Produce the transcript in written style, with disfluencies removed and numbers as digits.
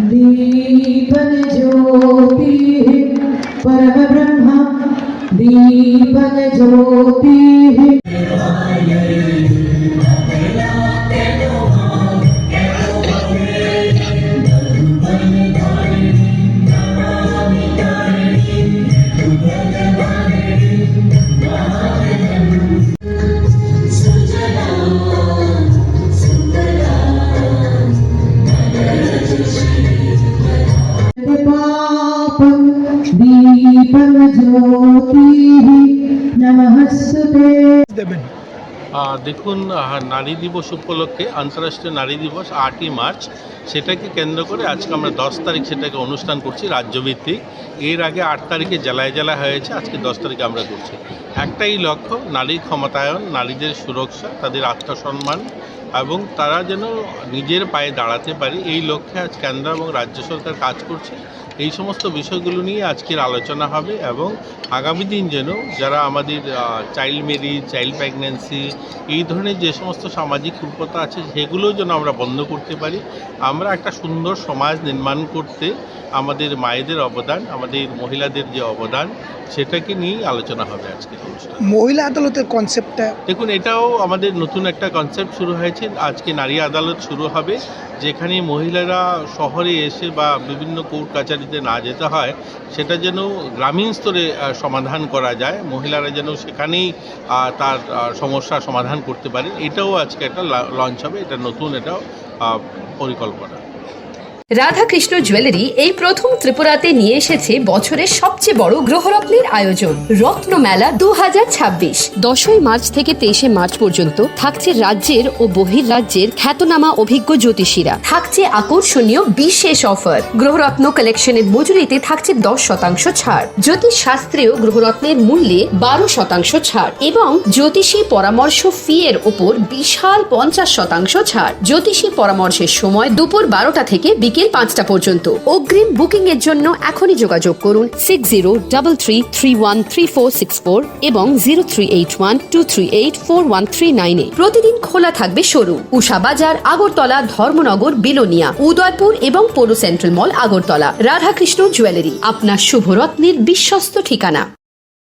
दीपन ज्योति परम ब्रह्म दीपन ज्योति दीपन ज्योति नमस्ते। দেখুন, নারী দিবস উপলক্ষে আন্তর্রাষ্ট্রীয় নারী দিবস 8ই মার্চ, সেটাকে কেন্দ্র করে আজকে আমরা 10 তারিখ সেটাকে অনুষ্ঠান করছি রাজ্যভিত্তিক। এর আগে 8 তারিখে জেলায় জেলায় হয়েছে, আজকে 10 তারিখে আমরা করছি। একটাই লক্ষ্য, নারীর ক্ষমতায়ন, নারীদের সুরক্ষা, তাদের আত্মসম্মান এবং তারা যেন নিজের পায়ে দাঁড়াতে পারে, এই লক্ষ্যে আজ কেন্দ্র এবং রাজ্য সরকার কাজ করছে। এই সমস্ত বিষয়গুলো নিয়ে আজকের আলোচনা হবে এবং আগামী দিন যেন যারা আমাদের চাইল্ড ম্যারেজ, চাইল্ড প্রেগন্যান্সি, এই ধরনের যে সমস্ত সামাজিক রূপতা আছে সেগুলো যেন আমরা বন্ধ করতে পারি। আমরা একটা সুন্দর সমাজ নির্মাণ করতে আমাদের মায়েদের অবদান, আমাদের মহিলাদের যে অবদান, সেটাকে নিয়েই আলোচনা হবে আজকের অনুষ্ঠানে। মহিলা আদালতের কনসেপ্টটা দেখুন, এটাও আমাদের নতুন একটা কনসেপ্ট শুরু হয়েছে। আজকে নারী আদালত শুরু হবে, যেখানে মহিলারা শহরে এসে বা বিভিন্ন কোর্ট কাছারিতে না যেতে হয়, সেটা যেন গ্রামীণ স্তরে সমাধান করা যায়, মহিলারা যেন সেখানেই তার সমস্যার সমাধান করতে পারে। এটাও আজকে একটা লঞ্চ হবে, এটা নতুন, এটাও পরিকল্পনা। রাধাকৃষ্ণ জুয়েলারি এই প্রথম ত্রিপুরাতে নিয়ে এসেছে বছরের সবচেয়ে বড় গ্রহরত্নের আয়োজন রত্ন মেলা 2026। 10ই মার্চ থেকে 23শে মার্চ পর্যন্ত থাকছে রাজ্যের ও বহির্রাজ্যের খ্যাতনামা অভিজ্ঞ জ্যোতিষীরা, থাকছে আকর্ষণীয় বিশেষ অফার। গ্রহরত্ন কালেকশনের মজুরিতে থাকছে 10% ছাড়, জ্যোতিষ শাস্ত্রীয় গ্রহরত্নের মূল্যে 12% ছাড় এবং জ্যোতিষী পরামর্শ ফি এর ওপর বিশাল 50% ছাড়। জ্যোতিষী পরামর্শের সময় দুপুর 12টা থেকে বিকেল 5টা পর্যন্ত। অগ্রিম বুকিং এর জন্য এখনই যোগাযোগ করুন 6033313464 এবং 038123841339 প্রতিদিন খোলা থাকবে শোরুম উষা বাজার, আগরতলা, ধর্মনগর, বিলোনিয়া, উদয়পুর এবং পৌর সেন্ট্রাল মল, আগরতলা। রাধাকৃষ্ণ জুয়েলারি, আপনার শুভরত্নের বিশ্বস্ত ঠিকানা।